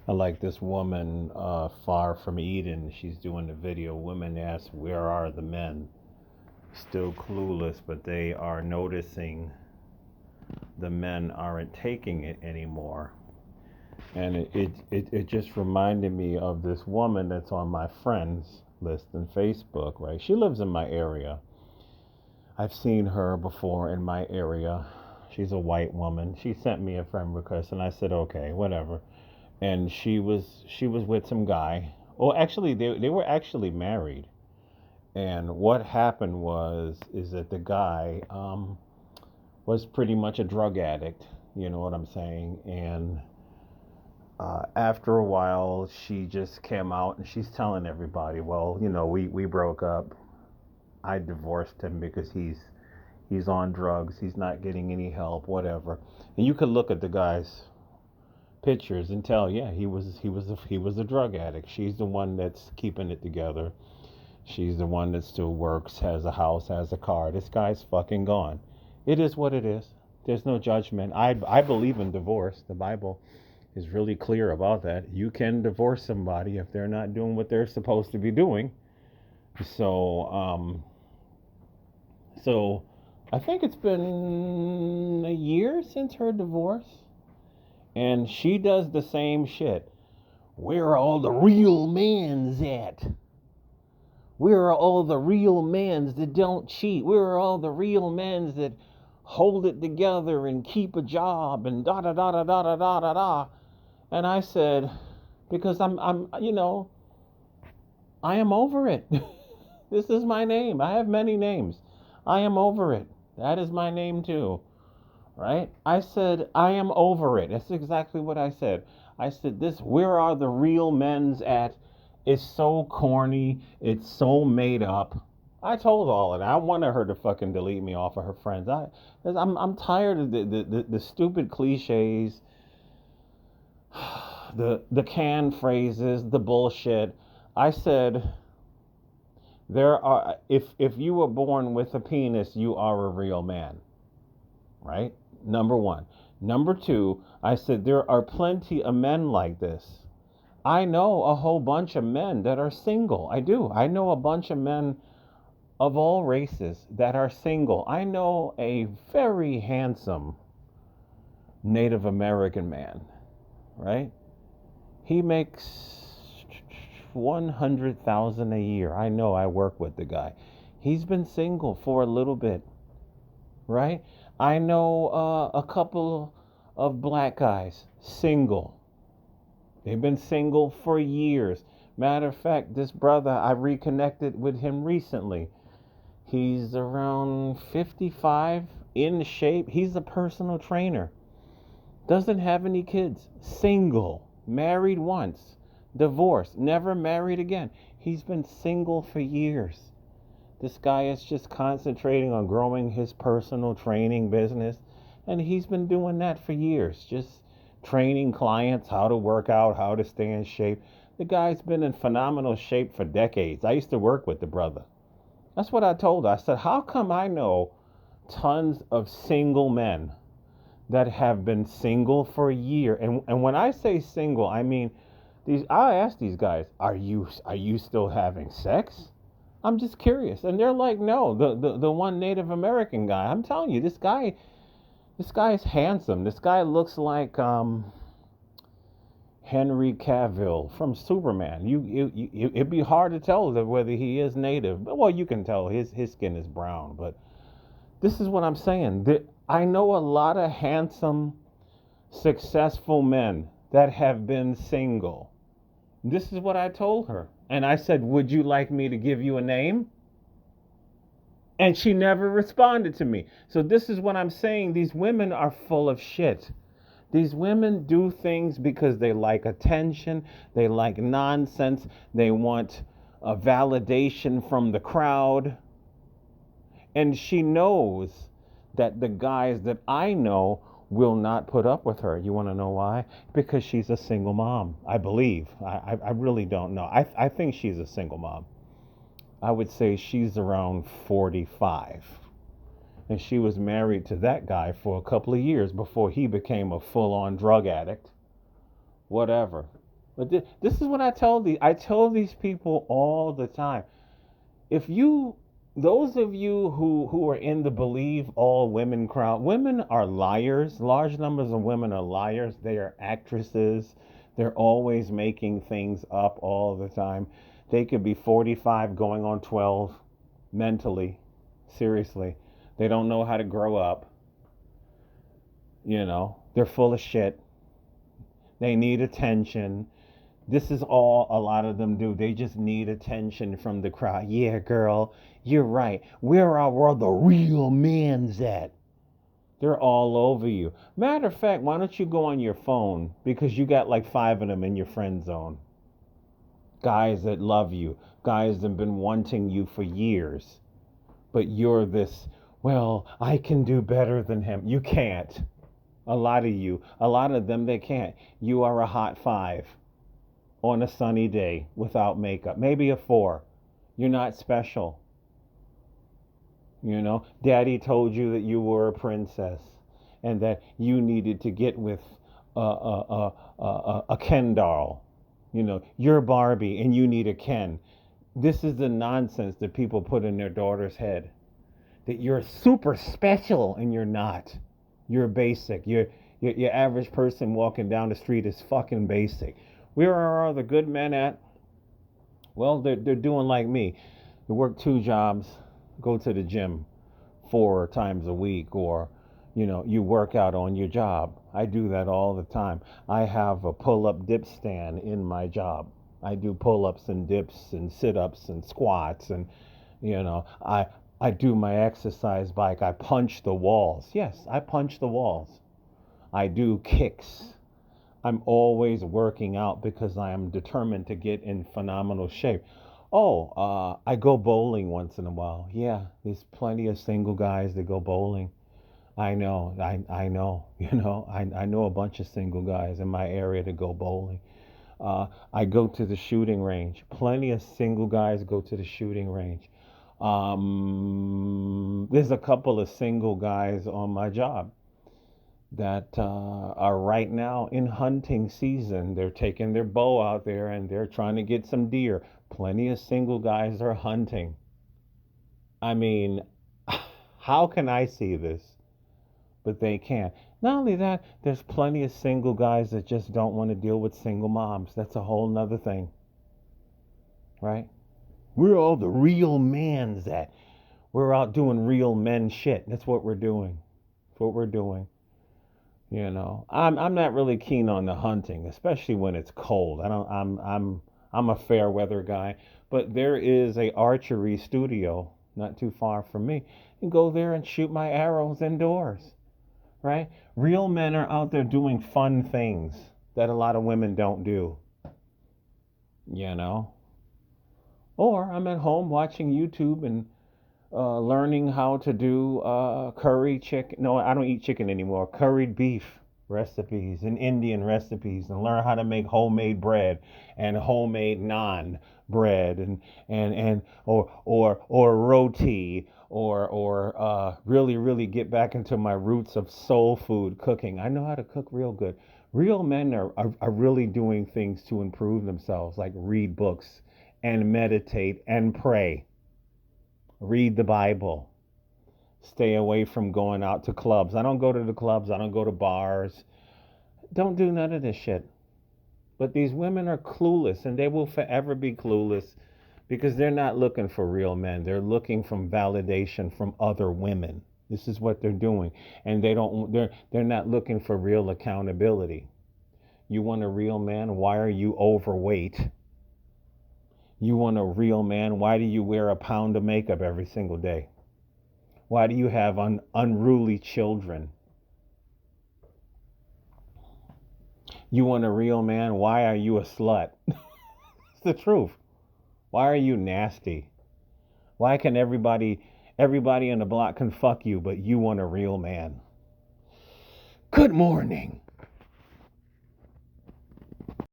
I like this woman, Far From Eden. She's doing the video. Women ask, "Where are the men?" Still clueless, but they are noticing the men aren't taking it anymore. And it just reminded me of this woman that's on my friends list in Facebook, right? She lives in my area. I've seen her before in my area. She's a white woman. She sent me a friend request and I said, okay, whatever. And she was with some guy. Oh, actually they were actually married. And what happened was is that the guy was pretty much a drug addict, you know what I'm saying? And after a while, she just came out and she's telling everybody, well, we broke up. I divorced him because he's on drugs. He's not getting any help, whatever. And you could look at the guy's pictures and tell, yeah, he was a drug addict. She's the one that's keeping it together. She's the one that still works, has a house, has a car. This guy's fucking gone. It is what it is. There's no judgment. I believe in divorce. The Bible is really clear about that. You can divorce somebody if they're not doing what they're supposed to be doing. So, so I think it's been a year since her divorce, and she does the same shit. Where are all the real mans at? Where are all the real mans that don't cheat? Where are all the real mans that hold it together and keep a job and da da da da da da da da da? And I said, because I am over it. This is my name. I have many names. I am over it. That is my name too, right? I said, I am over it. That's exactly what I said. I said, where are the real men's at? It's so corny. It's so made up. I told all of that. I wanted her to fucking delete me off of her friends. I'm tired of the stupid cliches, the canned phrases, the bullshit. I said, if you were born with a penis, you are a real man, right? Number one. Number two, I said there are plenty of men like this. I know a whole bunch of men that are single. I do. I know a bunch of men of all races that are single. I know a very handsome Native American man, right? He makes 100,000 a year. I know. I work with the guy. He's been single for a little bit, right? I know a couple of black guys single. They've been single for years. Matter of fact, this brother, I reconnected with him recently. He's around 55, in shape. He's a personal trainer. Doesn't have any kids. Single. Married once. Divorced. Never married again. He's been single for years. This guy is just concentrating on growing his personal training business. And he's been doing that for years. Just training clients how to work out, how to stay in shape. The guy's been in phenomenal shape for decades. I used to work with the brother. That's what I told her. I said, how come I know tons of single men that have been single for a year? And when I say single, I mean I ask these guys, are you still having sex? I'm just curious. And they're like, no, the one Native American guy. I'm telling you, this guy is handsome. This guy looks like Henry Cavill from Superman. It'd be hard to tell whether he is native. Well, you can tell his skin is brown. But this is what I'm saying. I know a lot of handsome, successful men that have been single. This is what I told her. And I said, would you like me to give you a name? And she never responded to me. So this is what I'm saying. These women are full of shit. These women do things because they like attention, they like nonsense, they want a validation from the crowd. And she knows that the guys that I know will not put up with her. You want to know why? Because she's a single mom, I believe. I really don't know. I think she's a single mom. I would say she's around 45. And she was married to that guy for a couple of years before he became a full on drug addict. Whatever. But this is what I tell these people all the time. If you, those of you who are in the believe all women crowd, women are liars. Large numbers of women are liars. They are actresses. They're always making things up all the time. They could be 45 going on 12 mentally. Seriously. They don't know how to grow up. They're full of shit. They need attention. This is all a lot of them do. They just need attention from the crowd. Yeah, girl, you're right. Where are the real men's at? They're all over you. Matter of fact, why don't you go on your phone? Because you got like 5 of them in your friend zone. Guys that love you. Guys that have been wanting you for years. But you're this, well, I can do better than him. You can't. A lot of them, they can't. You are a hot 5 on a sunny day without makeup. Maybe a 4. You're not special. Daddy told you that you were a princess and that you needed to get with a Ken doll. You're Barbie and you need a Ken. This is the nonsense that people put in their daughter's head. That you're super special and you're not. You're basic. Your average person walking down the street is fucking basic. Where are the good men at? Well, they're doing like me. They work 2 jobs, go to the gym 4 times a week, or you work out on your job. I do that all the time. I have a pull-up dip stand in my job. I do pull-ups and dips and sit-ups and squats, and I do my exercise bike. I punch the walls. Yes, I punch the walls. I do kicks. I'm always working out because I am determined to get in phenomenal shape. Oh, I go bowling once in a while. Yeah, there's plenty of single guys that go bowling. I know, I know, I know a bunch of single guys in my area that go bowling. I go to the shooting range. Plenty of single guys go to the shooting range. There's a couple of single guys on my job that are right now in hunting season. They're taking their bow out there and they're trying to get some deer. Plenty of single guys are hunting. I mean, how can I see this? But they can't. Not only that, there's plenty of single guys that just don't want to deal with single moms. That's a whole nother thing. Right? We're all the real mans at. We're out doing real men shit. That's what we're doing. That's what we're doing. I'm not really keen on the hunting, especially when it's cold. I don't I'm a fair weather guy, but there is a archery studio not too far from me. You can go there and shoot my arrows indoors, right? Real men are out there doing fun things that a lot of women don't do, you know? Or I'm at home watching YouTube and learning how to do curry chicken. No, I don't eat chicken anymore. Curried beef recipes and Indian recipes, and learn how to make homemade bread and homemade naan bread, and or roti, or really get back into my roots of soul food cooking. I know how to cook real good. Real men are really doing things to improve themselves, like read books and meditate and pray. Read the Bible. Stay away from going out to clubs. I don't go to the clubs. I don't go to bars. Don't do none of this shit. But these women are clueless, and they will forever be clueless because they're not looking for real men. They're looking for validation from other women. This is what they're doing, and they're not looking for real accountability. You want a real man? Why are you overweight? You want a real man? Why do you wear a pound of makeup every single day? Why do you have unruly children? You want a real man? Why are you a slut? It's the truth. Why are you nasty? Why can everybody in the block can fuck you, but you want a real man? Good morning.